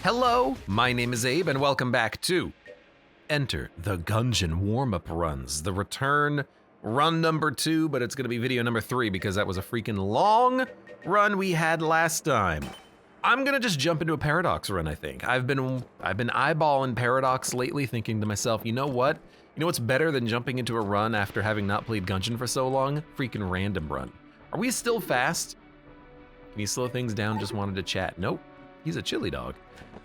Hello, my name is Abe, and welcome back to Enter the Gungeon warm-up runs. The return run number 2, but it's gonna be video number 3 because that was a freaking long run we had last time. I'm gonna just jump into a Paradox run, I think. I've been eyeballing Paradox lately, thinking to myself, you know what? You know what's better than jumping into a run after having not played Gungeon for so long? Freaking random run. Are we still fast? Can you slow things down? Just wanted to chat. Nope, he's a chili dog.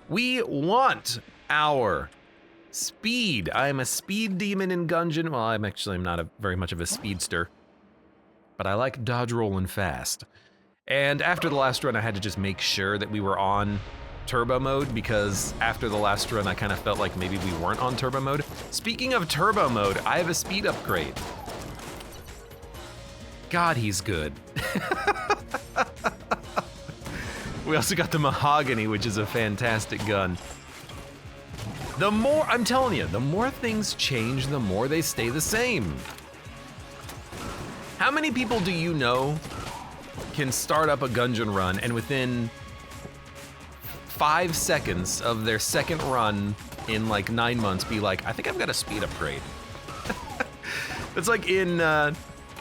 We want our speed. I am a speed demon in Gungeon. Well, I'm not very much of a speedster, but I like dodge rolling fast. And after the last run, I had to just make sure that we were on turbo mode, because after the last run, I kind of felt like maybe we weren't on turbo mode. Speaking of turbo mode, I have a speed upgrade. God, he's good. We also got the Mahogany, which is a fantastic gun. The more, I'm telling you, the more things change, the more they stay the same. How many people do you know can start up a Gungeon run and within 5 seconds of their second run in like 9 months be like, I think I've got a speed upgrade? It's like in, I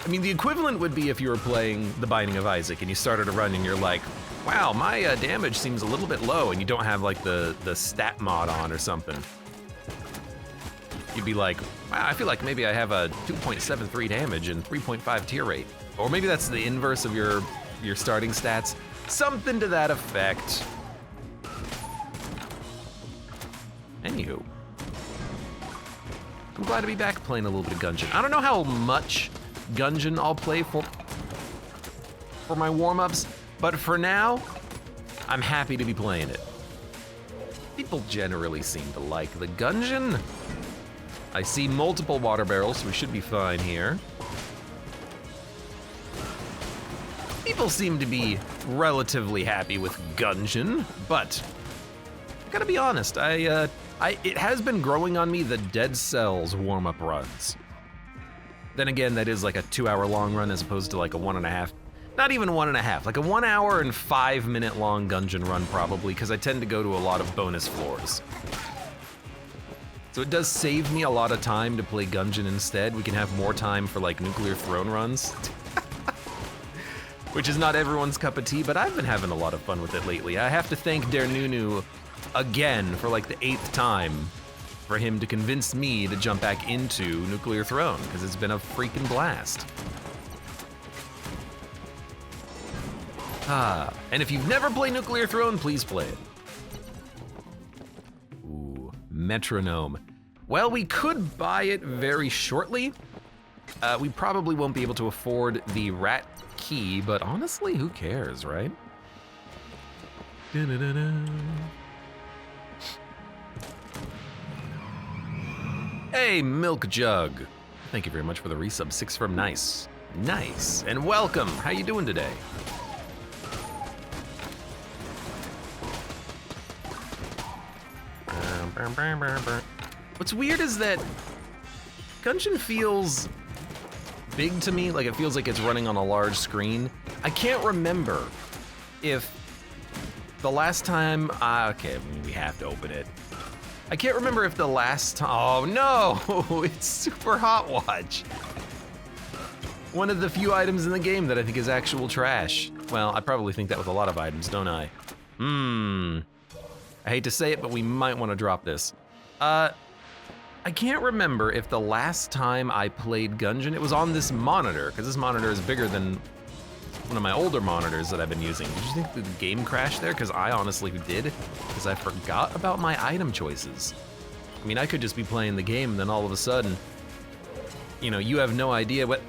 mean, the equivalent would be if you were playing The Binding of Isaac and you started a run and you're like, wow, my damage seems a little bit low, and you don't have like the stat mod on or something. You'd be like, wow, I feel like maybe I have a 2.73 damage and 3.5 tier rate. Or maybe that's the inverse of your starting stats. Something to that effect. Anywho. I'm glad to be back playing a little bit of Gungeon. I don't know how much Gungeon I'll play for my warm-ups, but for now, I'm happy to be playing it. People generally seem to like the Gungeon. I see multiple water barrels, so we should be fine here. People seem to be relatively happy with Gungeon, but I gotta be honest, it has been growing on me, the Dead Cells warm-up runs. Then again, that is like a 2-hour long run as opposed to like a 1.5. Not even 1.5, like a 1 hour and 5 minute long Gungeon run probably, because I tend to go to a lot of bonus floors. So it does save me a lot of time to play Gungeon instead. We can have more time for like Nuclear Throne runs. Which is not everyone's cup of tea, but I've been having a lot of fun with it lately. I have to thank Der Nunu again for like the 8th time for him to convince me to jump back into Nuclear Throne, because it's been a freaking blast. And if you've never played Nuclear Throne, please play it. Ooh, Metronome. Well, we could buy it very shortly. We probably won't be able to afford the rat key, but honestly, who cares, right? Da-da-da-da. Hey, Milk Jug. Thank you very much for the resub. 6 from Nice. Nice, and welcome. How you doing today? What's weird is that Gungeon feels big to me, like it feels like it's running on a large screen. I can't remember if the last time, okay, we have to open it. I can't remember if the last time, oh no, it's Super Hot Watch. One of the few items in the game that I think is actual trash. Well, I probably think that with a lot of items, don't I? I hate to say it, but we might want to drop this. I can't remember if the last time I played Gungeon, it was on this monitor, because this monitor is bigger than one of my older monitors that I've been using. Did you think the game crashed there? Because I honestly did, because I forgot about my item choices. I mean, I could just be playing the game, and then all of a sudden, you know, you have no idea what...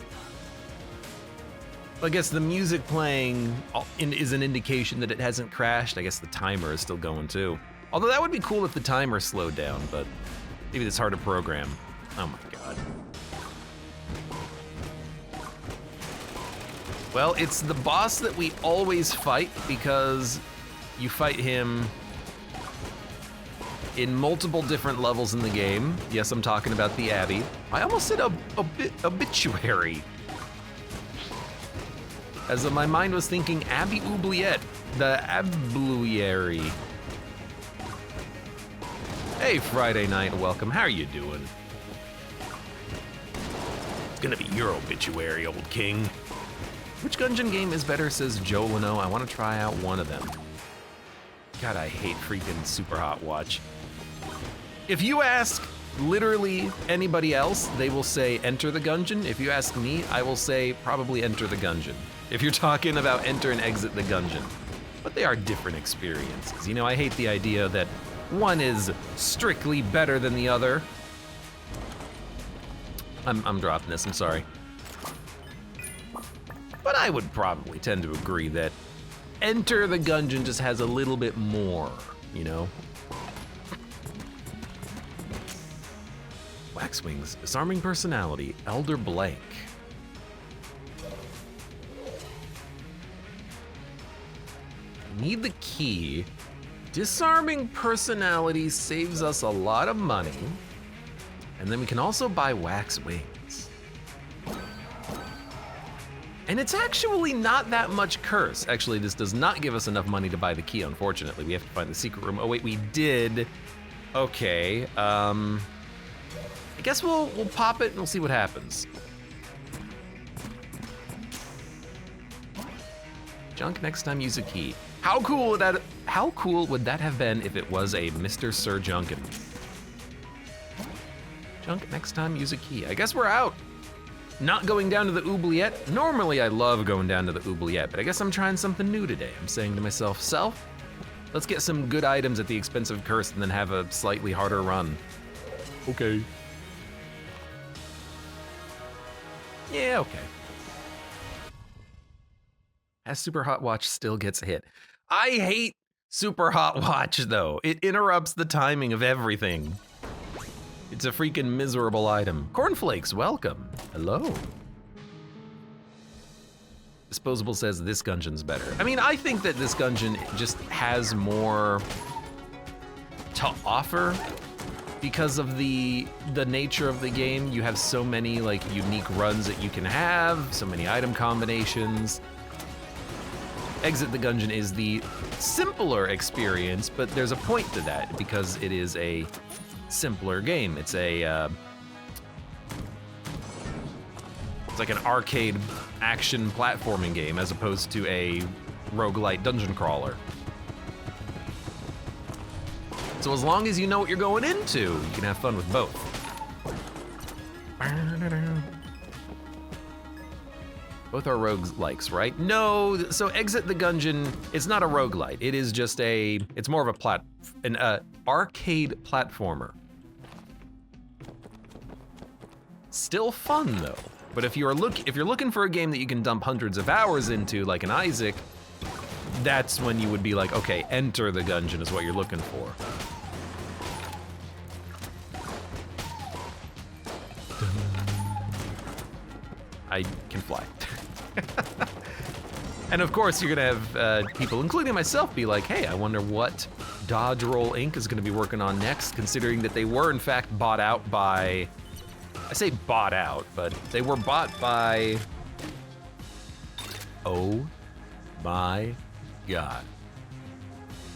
I guess the music playing is an indication that it hasn't crashed. I guess the timer is still going too. Although that would be cool if the timer slowed down, but maybe it's hard to program. Oh my god. Well, it's the boss that we always fight because you fight him in multiple different levels in the game. Yes, I'm talking about the Abbey. I almost said obituary. As my mind was thinking Abbey Oubliette, the Abluary. Hey, Friday night, welcome. How are you doing? It's gonna be your obituary, old king. Which Gungeon game is better, says Joe Leno. I want to try out one of them. God, I hate freaking Super Hot Watch. If you ask literally anybody else, they will say Enter the Gungeon. If you ask me, I will say probably Enter the Gungeon. If you're talking about Enter and Exit the Gungeon. But they are different experiences. You know, I hate the idea that one is strictly better than the other. I'm dropping this, I'm sorry. But I would probably tend to agree that Enter the Gungeon just has a little bit more, you know? Waxwings, disarming personality, Elder Blank. Need the key. Disarming personality saves us a lot of money. And then we can also buy wax wings. And it's actually not that much curse. Actually, this does not give us enough money to buy the key, unfortunately. We have to find the secret room. Oh wait, we did. Okay, I guess we'll pop it and we'll see what happens. Junk, next time use a key. How cool would that have been if it was a Mr. Sir Junkin? Junk, next time use a key. I guess we're out. Not going down to the oubliette. Normally I love going down to the oubliette, but I guess I'm trying something new today. I'm saying to myself, self, let's get some good items at the expense of curse and then have a slightly harder run. Okay. Yeah, okay. As Super Hot Watch still gets hit. I hate Super Hot Watch though. It interrupts the timing of everything. It's a freaking miserable item. Cornflakes, welcome. Hello. Disposable says this Gungeon's better. I mean, I think that this Gungeon just has more to offer because of the nature of the game. You have so many like unique runs that you can have, so many item combinations. Exit the Gungeon is the simpler experience, but there's a point to that because it is a simpler game. It's a it's like an arcade action platforming game as opposed to a roguelite dungeon crawler. So as long as you know what you're going into, you can have fun with both. Both are roguelikes, right? No, so Exit the Gungeon, it's not a roguelite. It is just it's more of an arcade platformer. Still fun though. But if you're looking for a game that you can dump hundreds of hours into, like an Isaac, that's when you would be like, okay, Enter the Gungeon is what you're looking for. I can fly. And of course, you're gonna have people, including myself, be like, hey, I wonder what Dodge Roll Inc. is gonna be working on next, considering that they were in fact bought out by, I say bought out, but they were bought by, oh my God.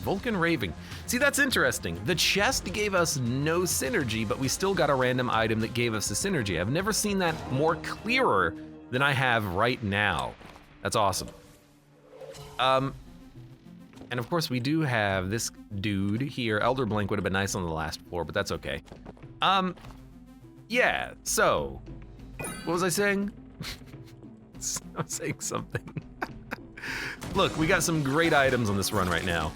Vulcan Raving. See, that's interesting. The chest gave us no synergy, but we still got a random item that gave us the synergy. I've never seen that more clearer than I have right now. That's awesome. And of course we do have this dude here. Elder Blank would have been nice on the last floor, but that's okay. Yeah, so, what was I saying? I was saying something. Look, we got some great items on this run right now.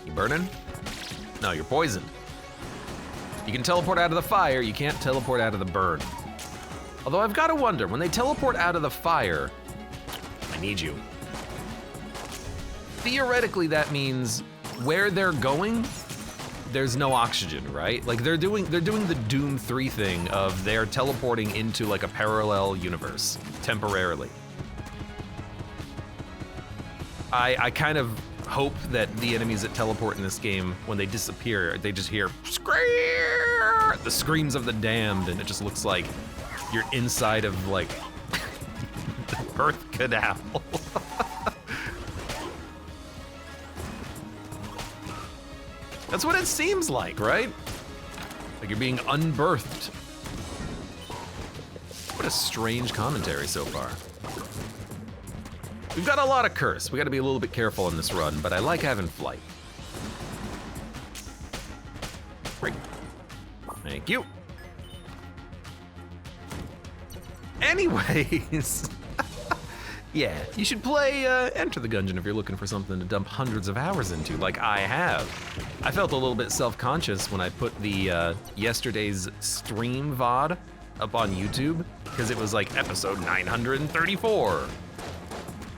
You burning? No, you're poisoned. You can teleport out of the fire, you can't teleport out of the burn. Although I've got to wonder, when they teleport out of the fire, I need you. Theoretically, that means where they're going, there's no oxygen, right? Like they're doing the Doom 3 thing of they're teleporting into like a parallel universe temporarily. I kind of hope that the enemies that teleport in this game, when they disappear, they just hear the screams of the damned, and it just looks like you're inside of like the birth canal. That's what it seems like, right? Like you're being unbirthed. What a strange commentary so far. We've got a lot of curse. We gotta be a little bit careful in this run, but I like having flight. Great. Thank you. Anyways, yeah, you should play Enter the Gungeon if you're looking for something to dump hundreds of hours into, like I have. I felt a little bit self-conscious when I put the yesterday's stream VOD up on YouTube, because it was like episode 934.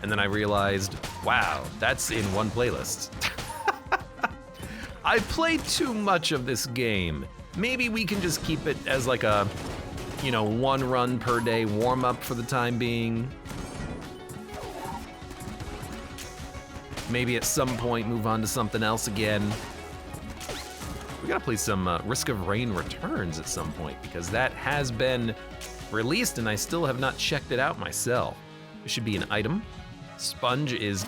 And then I realized, wow, that's in one playlist. I played too much of this game. Maybe we can just keep it as like a, you know, 1 run per day warm up for the time being. Maybe at some point move on to something else again. We gotta play some Risk of Rain Returns at some point, because that has been released and I still have not checked it out myself. It should be an item. Sponge is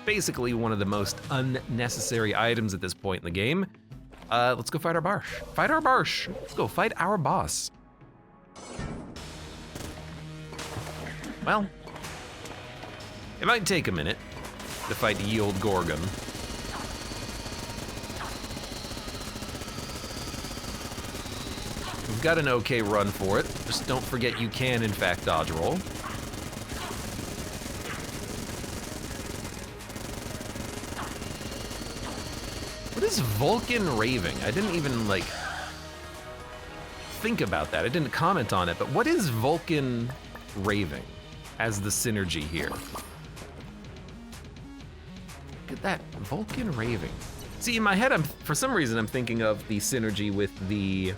basically one of the most unnecessary items at this point in the game. Let's go fight our Barsh. Fight our Barsh. Let's go fight our boss. Well, it might take a minute to fight the ye old Gorgon. We've got an okay run for it. Just don't forget you can, in fact, dodge roll. What is Vulcan raving? I didn't even, like, think about that. I didn't comment on it, but what is Vulcan raving as the synergy here? Look at that, Vulcan raving. See, in my head, for some reason, I'm thinking of the synergy with the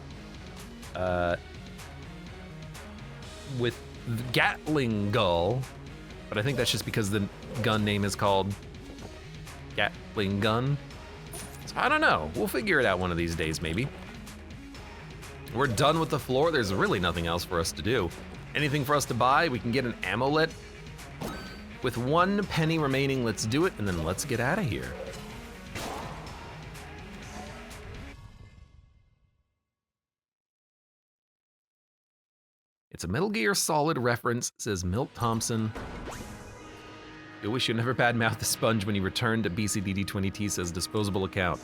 Gatling Gull, but I think that's just because the gun name is called Gatling Gun. So I don't know, we'll figure it out one of these days, maybe. We're done with the floor, there's really nothing else for us to do. Anything for us to buy? We can get an amulet. With 1 penny remaining, let's do it, and then let's get out of here. It's a Metal Gear Solid reference, says Milt Thompson. I wish you never badmouth the Sponge when he returned to BCDD20T, says disposable account.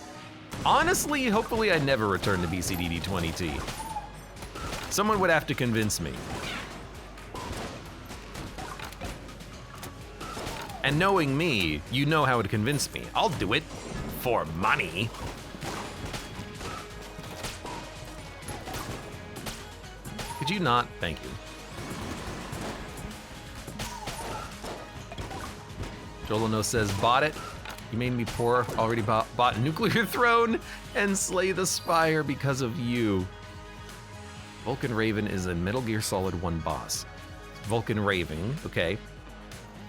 Honestly, hopefully I never return to BCDD20T. Someone would have to convince me. And knowing me, you know how to convince me. I'll do it for money. Could you not? Thank you. Jolino says, bought it. You made me poor. Already bought Nuclear Throne and Slay the Spire because of you. Vulcan Raven is a Metal Gear Solid 1 boss. Vulcan Raving, okay.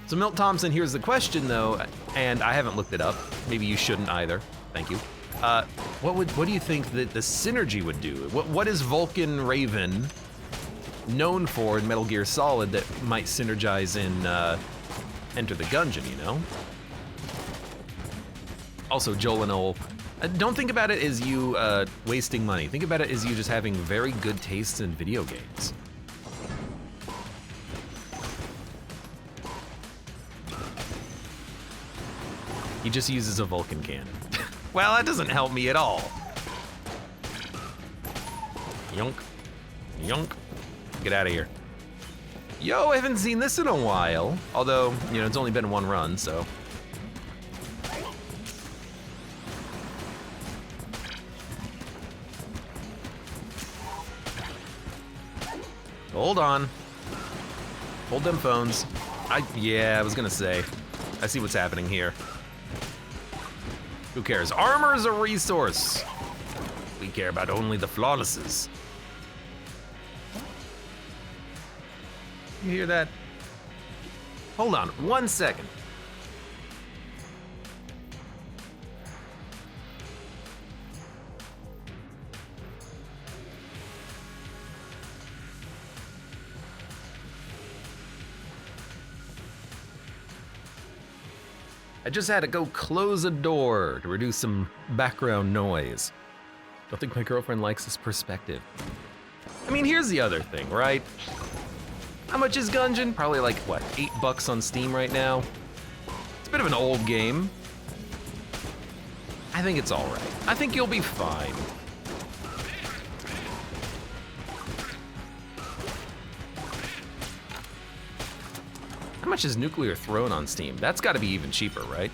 So Milt Thompson, here's the question though, and I haven't looked it up. Maybe you shouldn't either. Thank you. What do you think that the synergy would do? What is Vulcan Raven known for in Metal Gear Solid that might synergize in Enter the Gungeon, you know? Also, Joel and Ol, don't think about it as you wasting money. Think about it as you just having very good tastes in video games. He just uses a Vulcan cannon. Well, that doesn't help me at all. Yonk. Yonk. Get out of here. Yo, I haven't seen this in a while. Although, you know, it's only been 1 run, so. Hold on. Hold them phones. Yeah, I was gonna say. I see what's happening here. Who cares? Armor is a resource. We care about only the flawlesses. You hear that? Hold on, 1 second. I I just had to go close a door to reduce some background noise. Don't think my girlfriend likes this perspective. I mean, here's the other thing, right? How much is Gungeon? Probably like, what, $8 on Steam right now? It's a bit of an old game. I think it's all right. I think you'll be fine. How much is Nuclear Throne on Steam? That's gotta be even cheaper, right?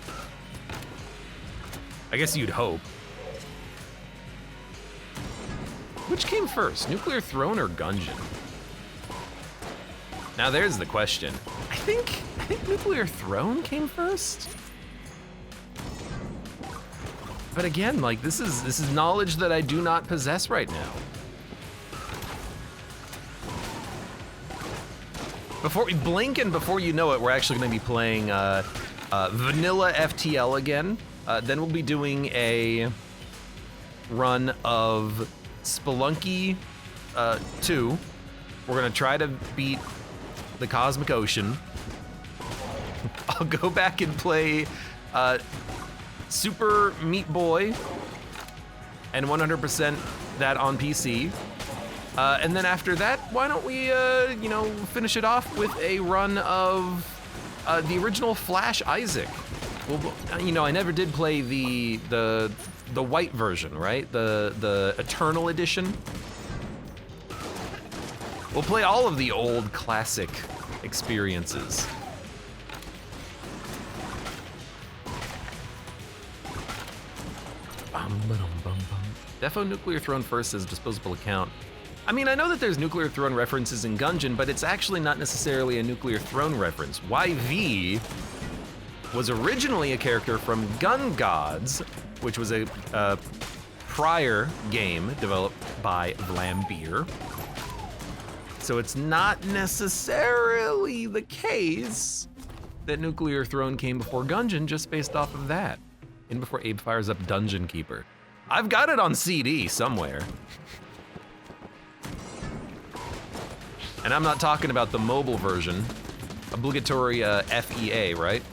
I guess you'd hope. Which came first, Nuclear Throne or Gungeon? Now there's the question. I think Nuclear Throne came first? But again, like this is knowledge that I do not possess right now. Before we blink and before you know it, we're actually gonna be playing vanilla FTL again. Then we'll be doing a run of Spelunky 2. We're gonna try to beat the Cosmic Ocean. I'll go back and play Super Meat Boy and 100% that on PC. And then after that, why don't we, you know, finish it off with a run of the original Flash Isaac. Well, you know, I never did play the white version, right? The Eternal Edition. We'll play all of the old classic experiences. Defo Nuclear Throne first as disposable account. I mean, I know that there's Nuclear Throne references in Gungeon, but it's actually not necessarily a Nuclear Throne reference. YV was originally a character from Gun Gods, which was a prior game developed by Vlambeer. So it's not necessarily the case that Nuclear Throne came before Gungeon just based off of that. And before Abe fires up Dungeon Keeper. I've got it on CD somewhere. And I'm not talking about the mobile version. Obligatory FEA, right?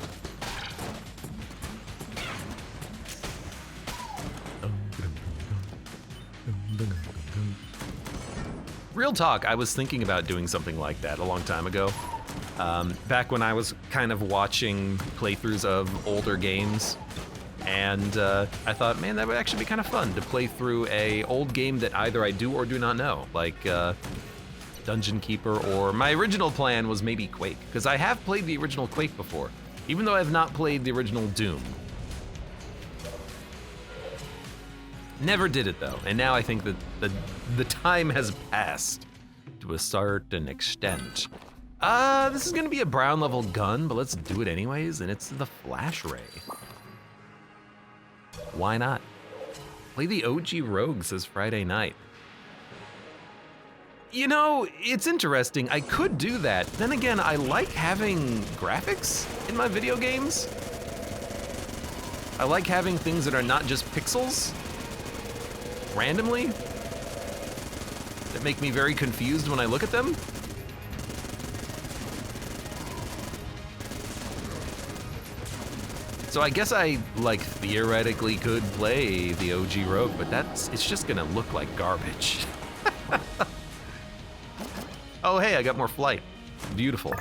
Real talk, I was thinking about doing something like that a long time ago. Back when I was kind of watching playthroughs of older games. And I thought, man, that would actually be kind of fun to play through a old game that either I do or do not know, like Dungeon Keeper, or my original plan was maybe Quake, because I have played the original Quake before, even though I have not played the original Doom. Never did it though, and now I think that the time has passed to a certain extent. This is gonna be a brown level gun, but let's do it anyways, and it's the Flash Ray. Why not? Play the OG Rogue, says Friday Night. You know, it's interesting, I could do that. Then again, I like having graphics in my video games. I like having things that are not just pixels, randomly, that make me very confused when I look at them. So I guess I, like, theoretically could play the OG Rogue, but it's just gonna look like garbage. Oh hey, I got more flight. Beautiful.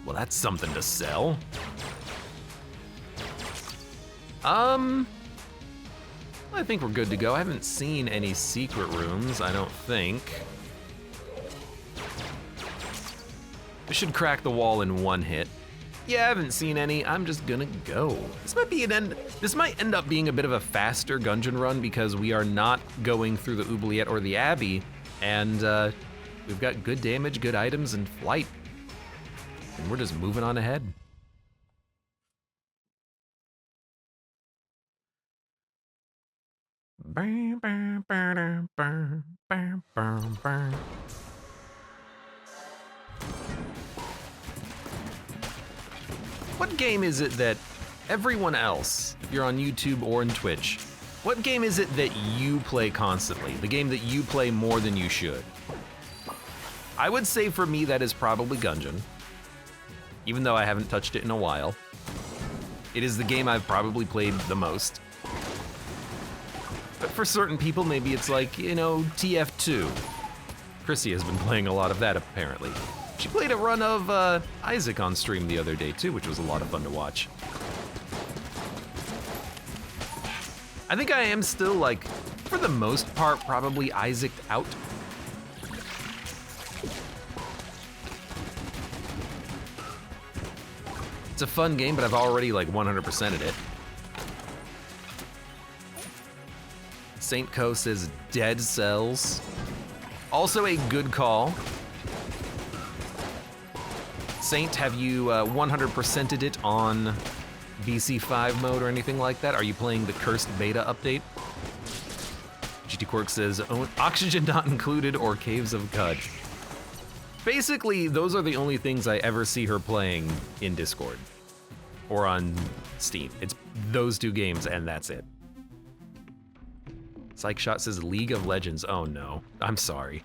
Well, that's something to sell. I think we're good to go. I haven't seen any secret rooms, I don't think. We should crack the wall in one hit. Yeah, I haven't seen any. I'm just gonna go. This might end up being a bit of a faster Gungeon run because we are not going through the oubliette or the Abbey, and we've got good damage, good items, and flight. And we're just moving on ahead. What game is it that everyone else, if you're on YouTube or on Twitch, what game is it that you play constantly? The game that you play more than you should? I would say for me that is probably Gungeon, even though I haven't touched it in a while. It is the game I've probably played the most. But for certain people, maybe it's like, you know, TF2. Chrissy has been playing a lot of that, apparently. She played a run of Isaac on stream the other day, too, which was a lot of fun to watch. I think I am still, like, for the most part, probably Isaac'd out. It's a fun game, but I've already, like, 100%ed it. Saint Co says Dead Cells. Also a good call. Saint, have you 100%ed it on BC5 mode or anything like that? Are you playing the cursed beta update? GT Quirk says, oxygen not included or Caves of God. Basically, those are the only things I ever see her playing in Discord or on Steam. It's those two games and that's it. Psych Shot says League of Legends. Oh no, I'm sorry.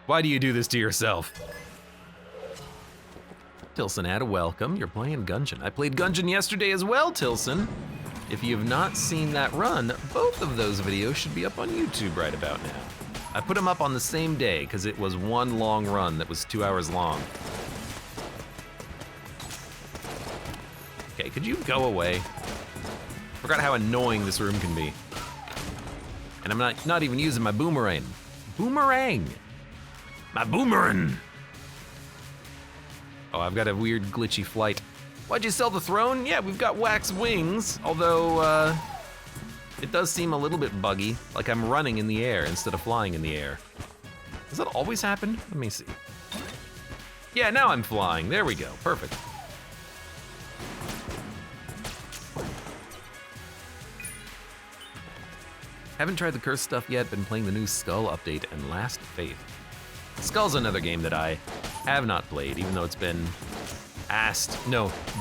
Why do you do this to yourself? Tilson had a welcome. You're playing Gungeon. I played Gungeon yesterday as well, Tilson. If you have not seen that run, both of those videos should be up on YouTube right about now. I put them up on the same day because it was one long run that was 2 hours long. Okay, could you go away? Forgot how annoying this room can be. And I'm not even using my boomerang. Boomerang! My boomerang! Oh, I've got a weird glitchy flight. Why'd you sell the throne? Yeah, we've got wax wings, although it does seem a little bit buggy, like I'm running in the air instead of flying in the air. Does that always happen? Let me see. Yeah, now I'm flying. There we go. Perfect. Haven't tried the cursed stuff yet, been playing the new Skull update and Last Faith. Skull's another game that I have not played, even though it's been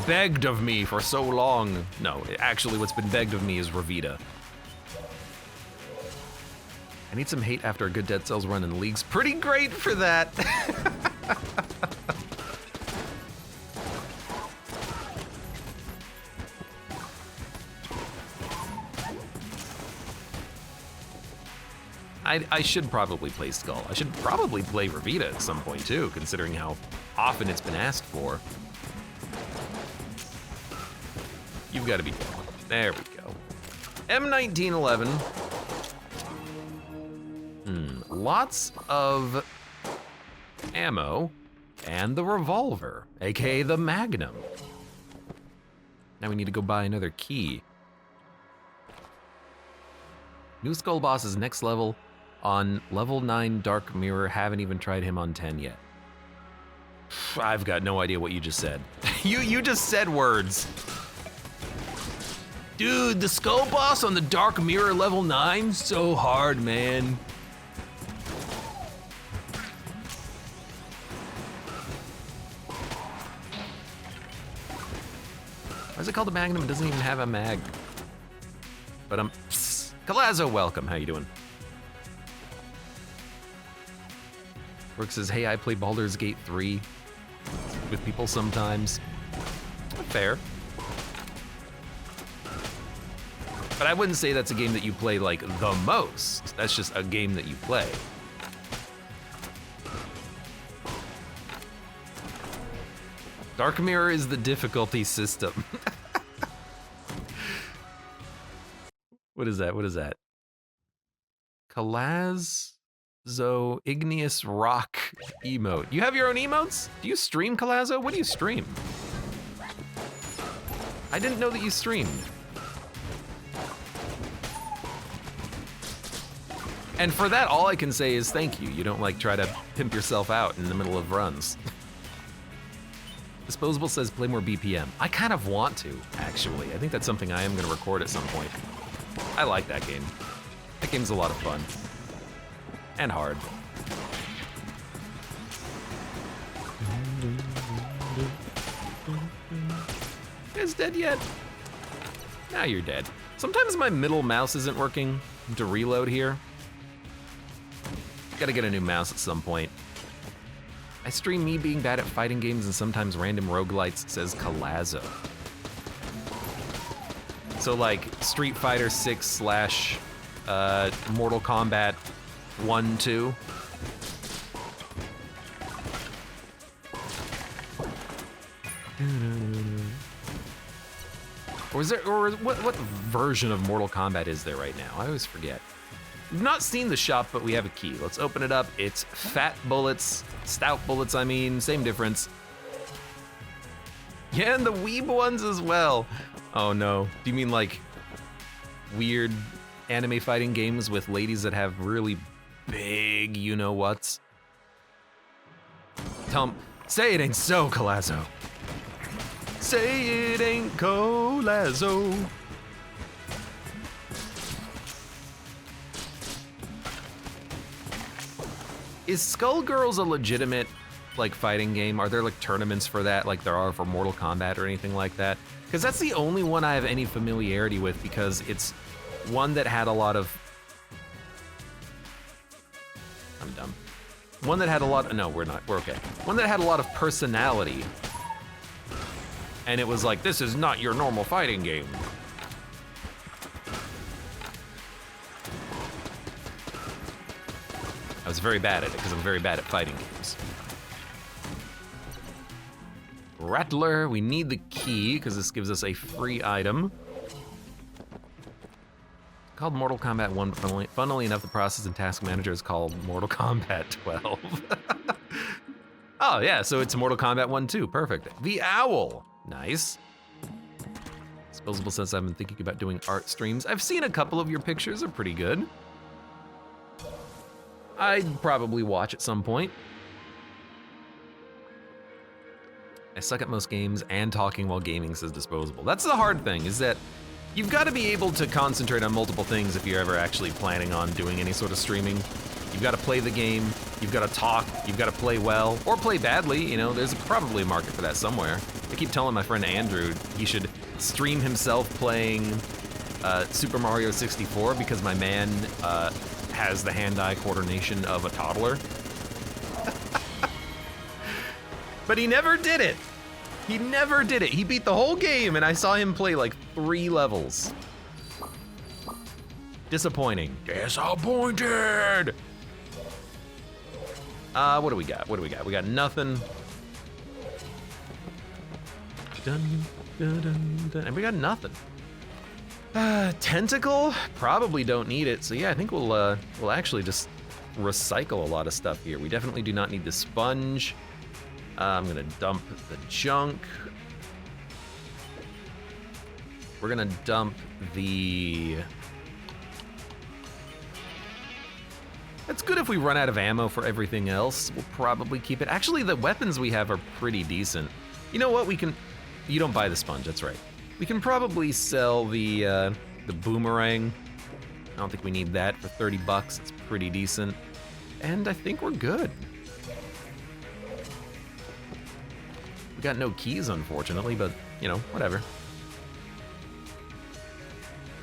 begged of me for so long. No, actually what's been begged of me is Revita. I need some hate after a good Dead Cells run in the league's pretty great for that. I should probably play Skull. I should probably play Revita at some point too, considering how often it's been asked for. You've got to be good. There we go. M1911. Lots of ammo and the revolver, aka the Magnum. Now we need to go buy another key. New Skull boss is next level on level 9 Dark Mirror. Haven't even tried him on 10 yet. I've got no idea what you just said. You just said words. Dude, the Skull boss on the Dark Mirror level 9? So hard, man. Why is it called a Magnum? It doesn't even have a mag. But Calazzo, welcome. How you doing? Brooke says, hey, I play Baldur's Gate 3 with people sometimes. Fair. But I wouldn't say that's a game that you play like the most. That's just a game that you play. Dark Mirror is the difficulty system. What is that? What is that? Calazzo Igneous Rock emote. You have your own emotes? Do you stream, Calazzo? What do you stream? I didn't know that you streamed. And for that, all I can say is thank you. You don't like try to pimp yourself out in the middle of runs. Disposable says play more BPM. I kind of want to, actually. I think that's something I am gonna record at some point. I like that game. That game's a lot of fun. And hard. You guys dead yet? Now you're dead. Sometimes my middle mouse isn't working to reload here. Gotta get a new mouse at some point. I stream me being bad at fighting games and sometimes random roguelites, says Kalazzo. So like Street Fighter 6 slash Mortal Kombat 1, 2. Or is there, or what version of Mortal Kombat is there right now? I always forget. We've not seen the shop, but we have a key. Let's open it up. It's fat bullets, stout bullets, I mean, same difference. Yeah, and the weeb ones as well. Oh no, do you mean like weird anime fighting games with ladies that have really big you-know-whats? Tell 'em, say it ain't so, Kalazzo. Say it ain't Kalazzo. Is Skullgirls a legitimate like fighting game? Are there like tournaments for that like there are for Mortal Kombat or anything like that? Because that's the only one I have any familiarity with, because it's one that had a lot of... I'm dumb. One that had a lot... No, we're not. We're okay. One that had a lot of personality. And it was like, this is not your normal fighting game. I was very bad at it, because I'm very bad at fighting games. Rattler, we need the key, because this gives us a free item. Called Mortal Kombat 1, but funnily enough, the process and task manager is called Mortal Kombat 12. Oh yeah, so it's Mortal Kombat 1 too, perfect. The Owl, nice. Disposable says I've been thinking about doing art streams. I've seen a couple of your pictures, they're pretty good. I'd probably watch at some point. I suck at most games and talking while gaming, says Disposable. That's the hard thing, is that you've got to be able to concentrate on multiple things if you're ever actually planning on doing any sort of streaming. You've got to play the game, you've got to talk, you've got to play well, or play badly, you know, there's probably a market for that somewhere. I keep telling my friend Andrew he should stream himself playing Super Mario 64 because my man has the hand-eye coordination of a toddler. But he never did it. He never did it. He beat the whole game and I saw him play like 3 levels. Disappointing. Disappointed! What do we got? What do we got? We got nothing. Dun, dun, dun, dun. And we got nothing. Tentacle? Probably don't need it. So yeah, I think we'll actually just recycle a lot of stuff here. We definitely do not need the sponge. I'm gonna dump the junk. We're gonna dump the... It's good if we run out of ammo for everything else. We'll probably keep it. Actually, the weapons we have are pretty decent. You know what, we can... You don't buy the sponge, that's right. We can probably sell the boomerang. I don't think we need that for 30 bucks. It's pretty decent. And I think we're good. We got no keys, unfortunately, but, you know, whatever.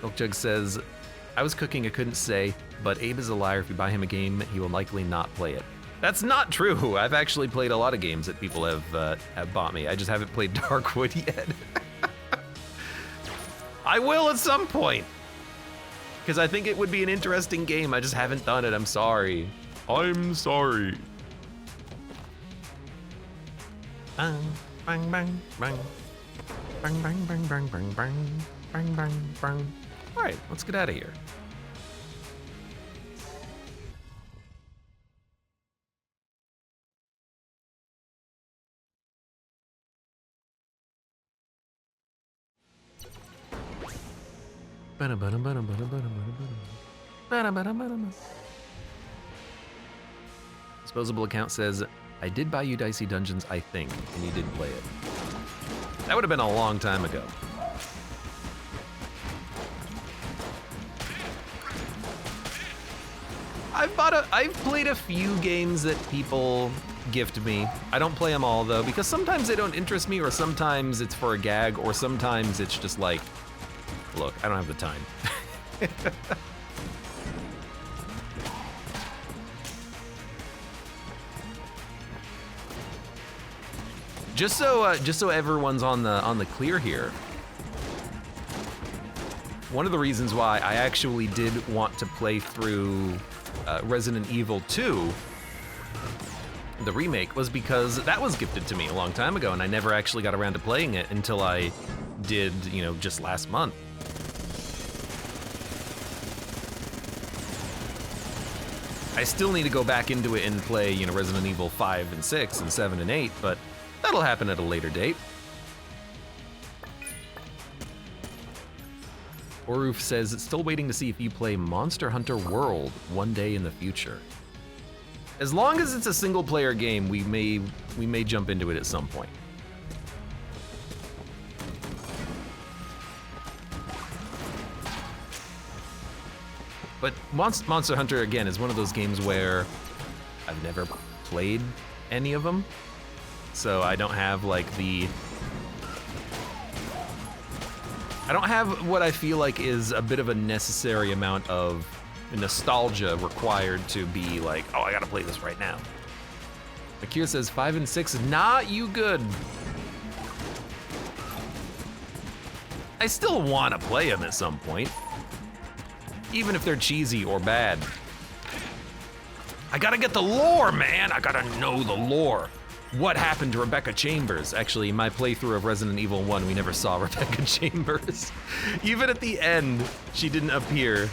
Milk Jug says, I was cooking, I couldn't say, but Abe is a liar. If you buy him a game, he will likely not play it. That's not true. I've actually played a lot of games that people have bought me. I just haven't played Darkwood yet. I will at some point. Because I think it would be an interesting game. I just haven't done it. I'm sorry. I'm sorry. Bang, bang, bang, bang. Bang, bang, bang, bang, bang, bang. Bang, bang, bang. All right, let's get out of here. Disposable account says, I did buy you Dicey Dungeons, I think, and you did play it. That would have been a long time ago. I've played a few games that people gift me. I don't play them all though, because sometimes they don't interest me, or sometimes it's for a gag, or sometimes it's just like, look, I don't have the time. Just so everyone's on the clear here. One of the reasons why I actually did want to play through Resident Evil 2, the remake, was because that was gifted to me a long time ago, and I never actually got around to playing it until I did, you know, just last month. I still need to go back into it and play, you know, Resident Evil 5 and 6 and 7 and 8, but that'll happen at a later date. Oroof says, still waiting to see if you play Monster Hunter World one day in the future. As long as it's a single player game, we may jump into it at some point. But Monster Hunter, again, is one of those games where I've never played any of them. So I don't have like I don't have what I feel like is a bit of a necessary amount of nostalgia required to be like, oh, I gotta play this right now. Akira says 5 and 6, not you good. I still wanna play them at some point, even if they're cheesy or bad. I gotta get the lore, man. I gotta know the lore. What happened to Rebecca Chambers? Actually, in my playthrough of Resident Evil 1, we never saw Rebecca Chambers. Even at the end, she didn't appear.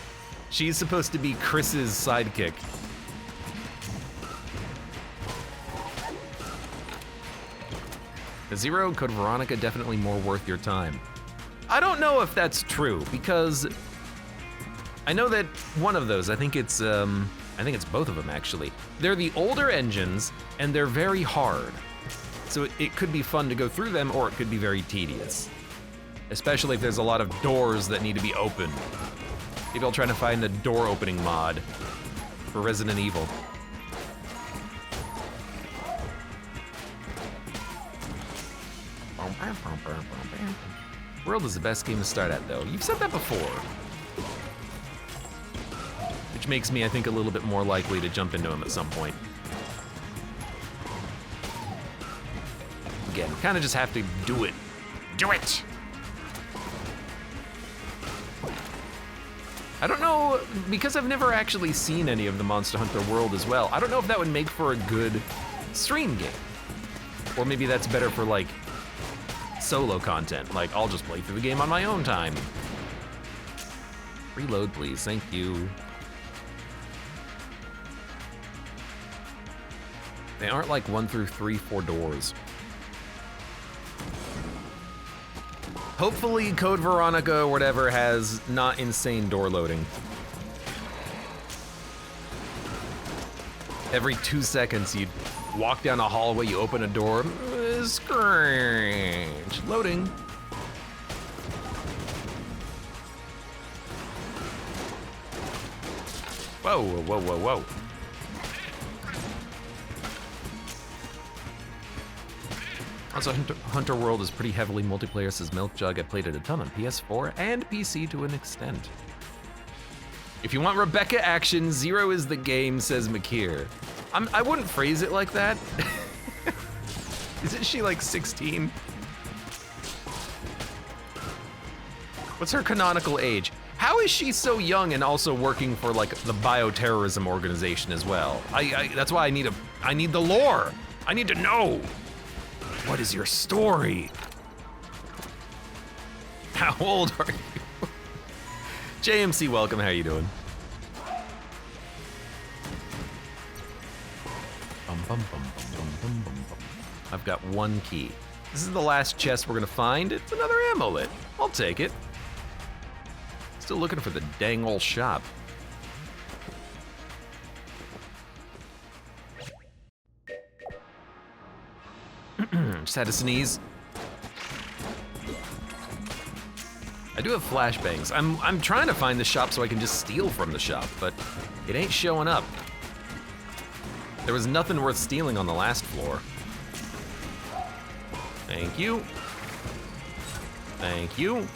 She's supposed to be Chris's sidekick. Zero, Code Veronica, definitely more worth your time. I don't know if that's true, because I know that one of those, I think it's both of them actually. They're the older engines, and they're very hard. So it could be fun to go through them, or it could be very tedious. Especially if there's a lot of doors that need to be opened. Maybe I'll try to find a door opening mod for Resident Evil. World is the best game to start at, though. You've said that before. Which makes me, I think, a little bit more likely to jump into them at some point. Again, kind of just have to do it. Do it! I don't know, because I've never actually seen any of the Monster Hunter World as well, I don't know if that would make for a good stream game. Or maybe that's better for, like, solo content. Like, I'll just play through the game on my own time. Reload, please. Thank you. They aren't like 1 through 3, 4 doors. Hopefully Code Veronica or whatever has not insane door loading. Every 2 seconds you'd walk down a hallway, you open a door, screech, loading. Whoa, whoa, whoa, whoa. Also, Hunter World is pretty heavily multiplayer, says Milkjug. I played it a ton on PS4 and PC to an extent. If you want Rebecca action, Zero is the game, says Makir. I wouldn't phrase it like that. Isn't she like 16? What's her canonical age? How is she so young and also working for like the bioterrorism organization as well? That's why I need the lore. I need to know. What is your story? How old are you? JMC, welcome, how you doing? I've got 1 key. This is the last chest we're gonna find. It's another amulet. I'll take it. Still looking for the dang old shop. Just had to sneeze. I do have flashbangs. I'm trying to find the shop so I can just steal from the shop, but it ain't showing up. There was nothing worth stealing on the last floor. Thank you. Thank you.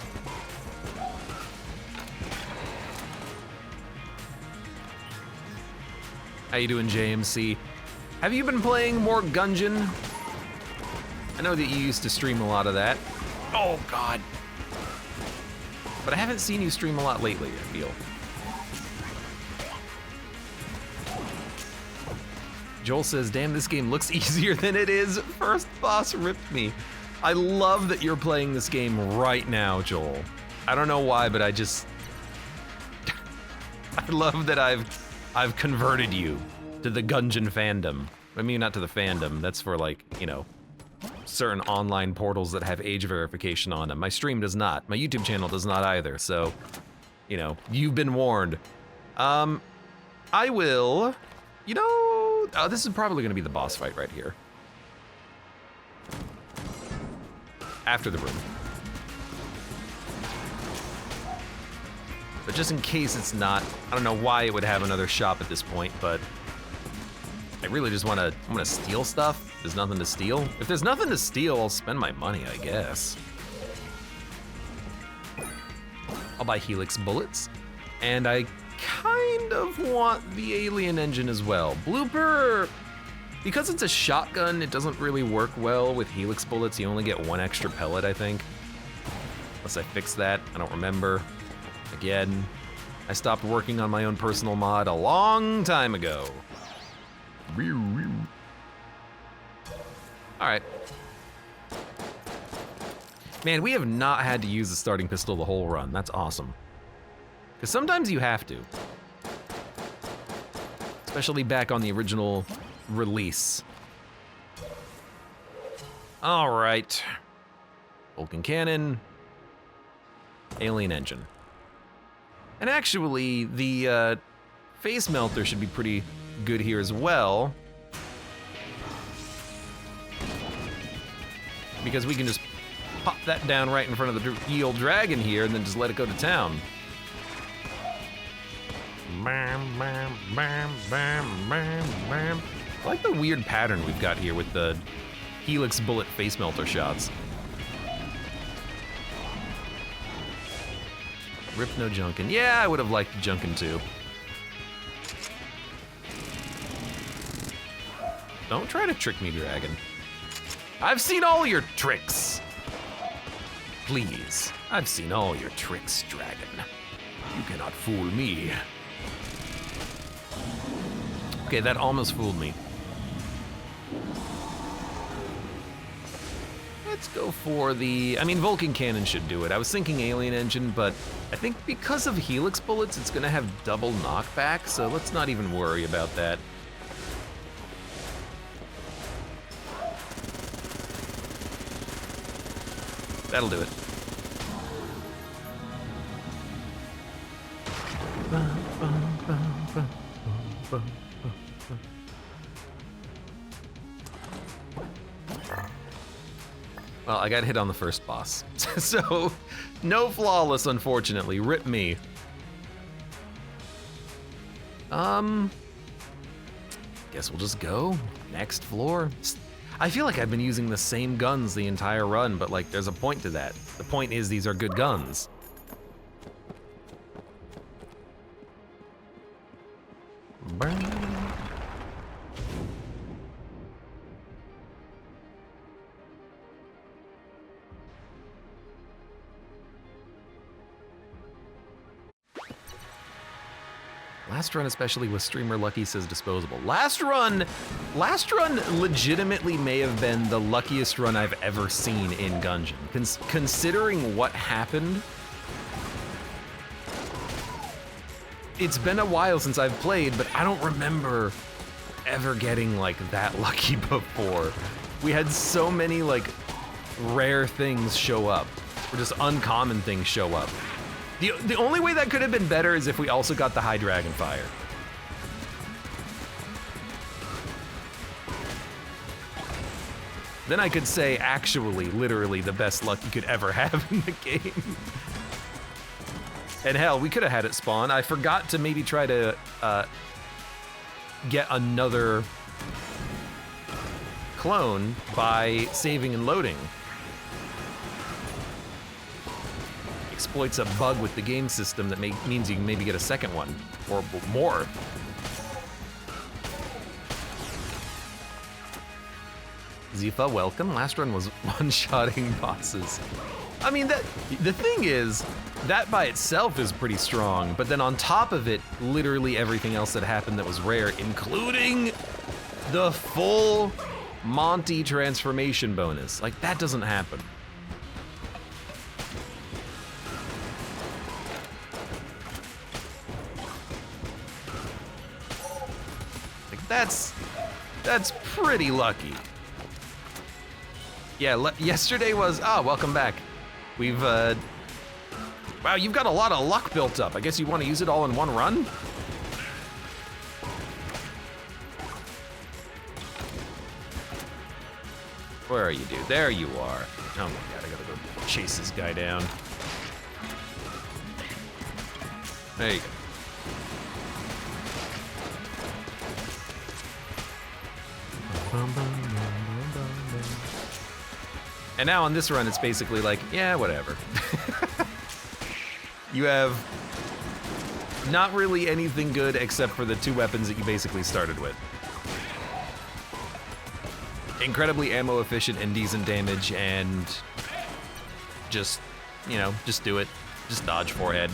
How you doing, JMC? Have you been playing more Gungeon? I know that you used to stream a lot of that. Oh, God. But I haven't seen you stream a lot lately, I feel. Joel says, damn, this game looks easier than it is. First boss ripped me. I love that you're playing this game right now, Joel. I don't know why, but I love that I've converted you to the Gungeon fandom. I mean, not to the fandom, that's for like, you know, certain online portals that have age verification on them. My stream does not. My YouTube channel does not either, so, you know, you've been warned. I will, you know, oh, this is probably gonna be the boss fight right here. After the room. But just in case it's not, I don't know why it would have another shop at this point, but I really just I'm gonna steal stuff. There's nothing to steal. If there's nothing to steal, I'll spend my money, I guess. I'll buy Helix bullets, and I kind of want the alien engine as well. Blooper, because it's a shotgun, it doesn't really work well with Helix bullets. You only get one extra pellet, I think. Unless I fix that, I don't remember. Again, I stopped working on my own personal mod a long time ago. All right. Man, we have not had to use the starting pistol the whole run. That's awesome. Because sometimes you have to. Especially back on the original release. All right. Vulcan cannon. Alien engine. And actually, the face melter should be pretty good here as well. Because we can just pop that down right in front of the ye old dragon here and then just let it go to town. Bam, bam, bam, bam, bam, bam. I like the weird pattern we've got here with the Helix bullet face melter shots. Rip no Junkin. Yeah, I would have liked Junkin too. Don't try to trick me, dragon. I've seen all your tricks. Please, I've seen all your tricks, dragon. You cannot fool me. Okay, that almost fooled me. Let's go for the, I mean, Vulcan cannon should do it. I was thinking alien engine, but I think because of Helix bullets, it's gonna have double knockback, so let's not even worry about that. That'll do it. Well, I got hit on the first boss. So, no flawless, unfortunately. Rip me. Guess we'll just go. Next floor. I feel like I've been using the same guns the entire run, but like, there's a point to that. The point is these are good guns. Burn. Last run, especially with streamer Lucky, says disposable. Last run legitimately may have been the luckiest run I've ever seen in Gungeon. Considering what happened, it's been a while since I've played, but I don't remember ever getting like that lucky before. We had so many like rare things show up, or just uncommon things show up. The only way that could have been better is if we also got the high dragon fire. Then I could say actually, literally the best luck you could ever have in the game. And hell, we could have had it spawn. I forgot to maybe try to get another clone by saving and loading. Exploits a bug with the game system that means you can maybe get a second one, or more. Zifa, welcome. Last run was one-shotting bosses. I mean, the thing is, that by itself is pretty strong, but then on top of it, literally everything else that happened that was rare, including the full Monty transformation bonus. Like, that doesn't happen. Like, that's pretty lucky. Yeah, yesterday was, welcome back. We've, wow, you've got a lot of luck built up. I guess you want to use it all in one run? Where are you, dude? There you are. Oh my god, I gotta go chase this guy down. There you go. And now on this run, it's basically like, yeah, whatever. You have not really anything good except for the 2 weapons that you basically started with. Incredibly ammo efficient and decent damage, and just, you know, just do it. Just dodge forehead.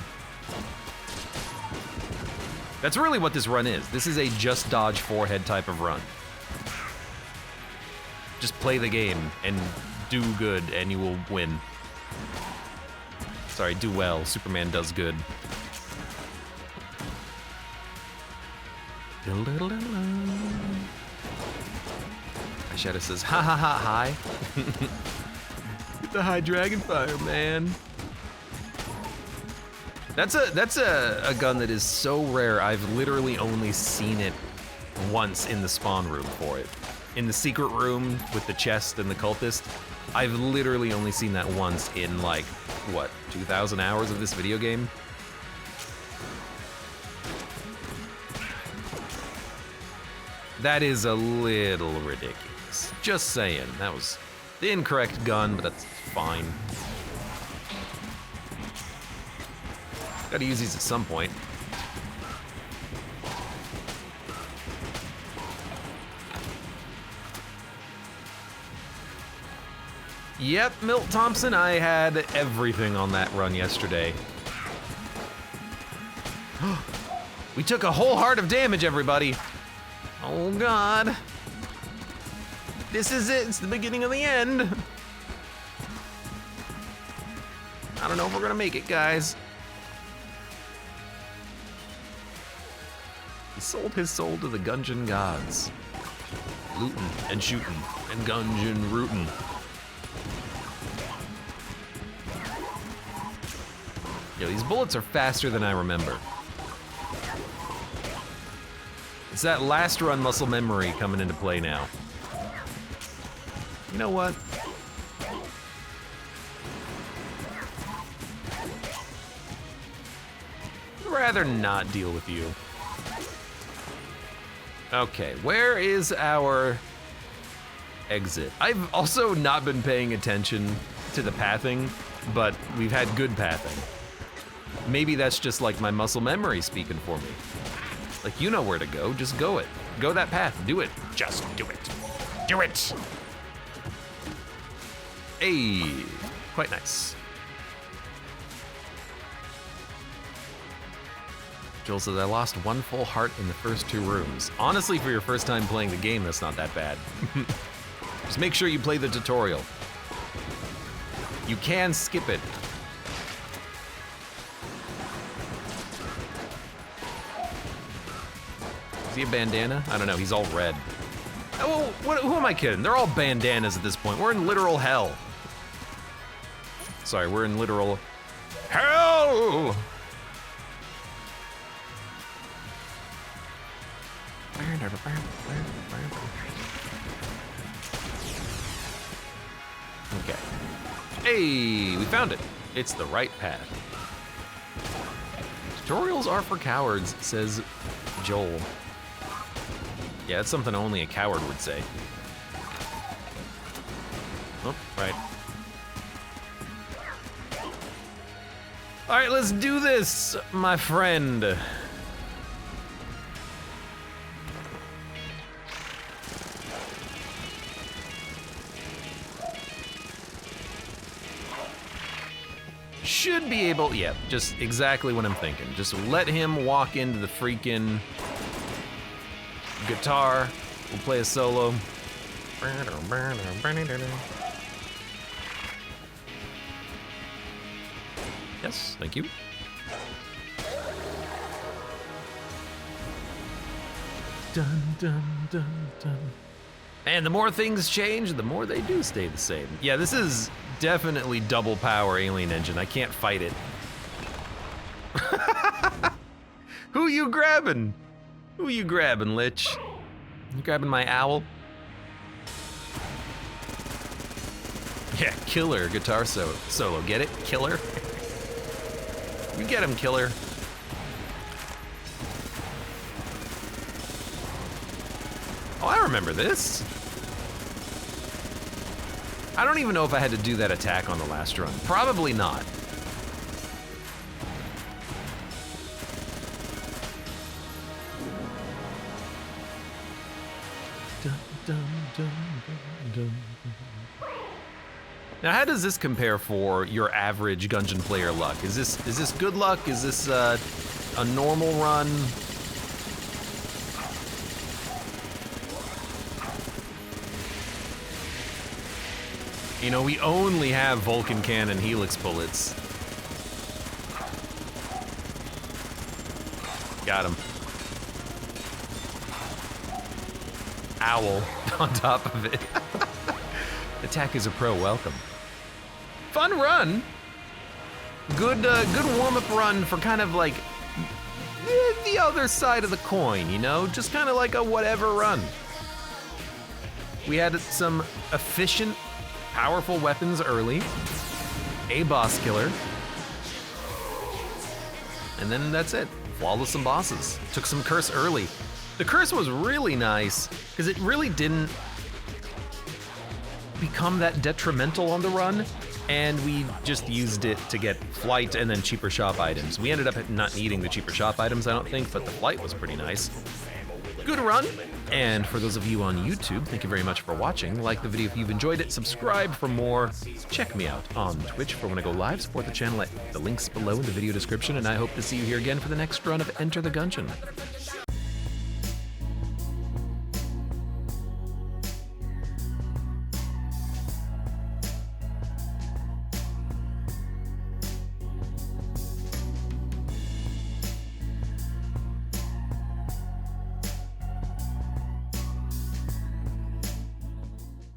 That's really what this run is. This is a just dodge forehead type of run. Just play the game and do good and you will win. Sorry, do well. Superman does good. Shadow says, ha ha ha, hi. Get the high dragonfire, man. That's a gun that is so rare, I've literally only seen it once in the spawn room for it. In the secret room with the chest and the cultist, I've literally only seen that once in like, what, 2,000 hours of this video game? That is a little ridiculous. Just saying, that was the incorrect gun, but that's fine. Gotta use these at some point. Yep, Milt Thompson, I had everything on that run yesterday. We took a whole heart of damage, everybody. Oh god. This is it, it's the beginning of the end. I don't know if we're gonna make it, guys. He sold his soul to the Gungeon gods. Lootin' and shootin' and Gungeon rootin'. Yo, these bullets are faster than I remember. It's that last run muscle memory coming into play now. You know what? I'd rather not deal with you. Okay, where is our exit? I've also not been paying attention to the pathing, but we've had good pathing. Maybe that's just like my muscle memory speaking for me. Like, you know where to go, just go it. Go that path, do it. Just do it. Do it! Hey, quite nice. Joel says, I lost 1 full heart in the first 2 rooms. Honestly, for your first time playing the game, that's not that bad. Just make sure you play the tutorial. You can skip it. Is he a bandana? I don't know, he's all red. Oh, who am I kidding? They're all bandanas at this point. We're in literal hell. Sorry, we're in literal hell! Okay. Hey, we found it. It's the right path. Tutorials are for cowards, says Joel. Yeah, that's something only a coward would say. Oh, right. All right, let's do this, my friend. should be able, yeah, just exactly what I'm thinking. Just let him walk into the freaking guitar. We'll play a solo. Yes, thank you. Dun, dun, dun, dun. And the more things change, the more they do stay the same. Yeah, this is definitely double power Alien Engine. I can't fight it. Who you grabbing? Who you grabbing, Lich? You grabbing my owl? Yeah, killer guitar solo. Get it? Killer? You get him, killer. Oh, I remember this. I don't even know if I had to do that attack on the last run. Probably not. Dun, dun, dun, dun, dun. Now, how does this compare for your average Gungeon player luck? Is this good luck? Is this a normal run? You know, we only have Vulcan Cannon Helix bullets. Got him. Owl on top of it. Attack is a pro, welcome. Fun run. Good warm-up run for kind of like the other side of the coin, you know? Just kind of like a whatever run. We had some efficient, powerful weapons early, a boss killer, and then that's it. Flawless some bosses. Took some curse early. The curse was really nice because it really didn't become that detrimental on the run, and we just used it to get flight and then cheaper shop items. We ended up not needing the cheaper shop items, I don't think, but the flight was pretty nice. Good run. And for those of you on YouTube, thank you very much for watching. Like the video if you've enjoyed it, subscribe for more. Check me out on Twitch for when I go live. Support the channel at the links below in the video description, and I hope to see you here again for the next run of Enter the Gungeon.